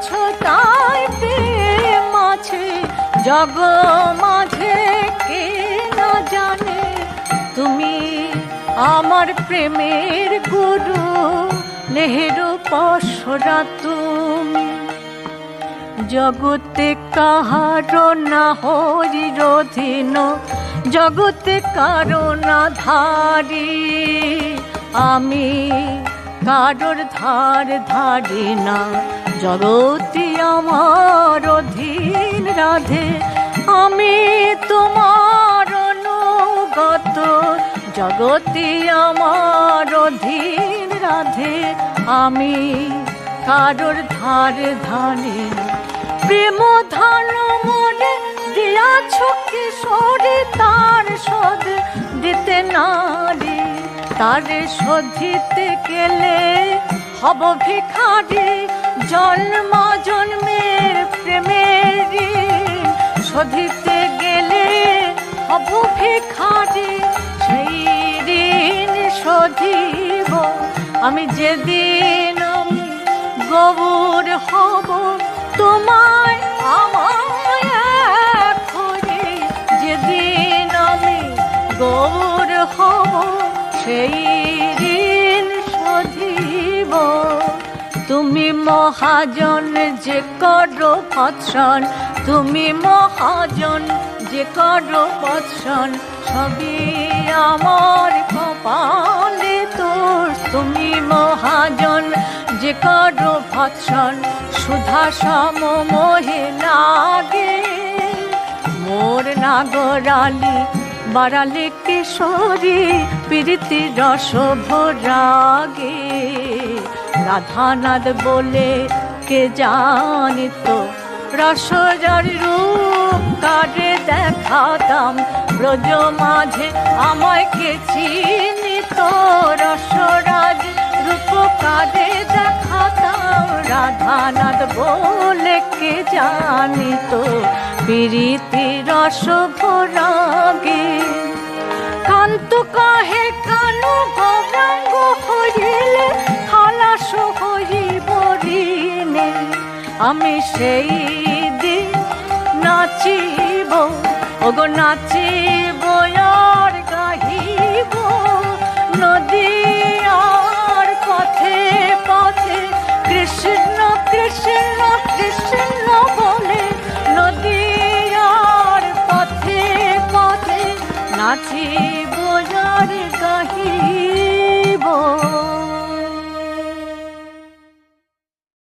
আছো তাই প্রেম আছে জগ মাঝে, কে না জানে তুমি আমার প্রেমের গুরু, নেহেরু পসরা তুমি। জগতে কাহারো না হরি রোধিন, জগতে কারো না ধারি, আমি কারোর ধার ধারি না। জগতি আমার অধীন রাধে, আমি তোমার অনুগত। জগতি আমার অধীন রাধে, আমি কারোর ধার ধারি না। প্রেম ধন মনে দিয়াছ কিশোরী, তার শোধ দিতে নারী। তারে শোধিতে গেলে হব ভিখারি, জন্ম জন্মের প্রেমের ঋণ শোধিতে গেলে হব ভিখারি। সেই ঋণ শোধিব আমি যেদিন আমি গৌর হব, তোমায় আমায় এক করে। যেদিন আমি গৌর হব সেই ঋণ শোধিব। তুমি মহাজন যে করো ভৎসন, তুমি মহাজন যে করো ভৎসন, সবই আমার কপালে তোর। তুমি মহাজন যে করো ভৎসন, সুধা সম মোহে লাগে। মোর নাগরালি বাড়ালে কিশোরী, প্রীতি রস ভরাগে। রাধানাথ বলে কে জানিত, রসরার রূপ কারে দেখাতাম। ব্রজ মাঝে আমায় কে চিনিত, রসরাজ রূপ কারে দেখাতাম। রাধানাথ বলে কে জানিত, প্রীতি রস ভরাগে। কান্ত কাহে কানু গৌরাঙ্গ হইলে, খালাস হইব ঋণে। আমি সেই দিন নাচিব, ওগো নাচিব আর গাহিব। নদীয়ার পথে পথে কৃষ্ণ কৃষ্ণ কৃষ্ণ বলে, নদীয়ার পথে পথে নাচি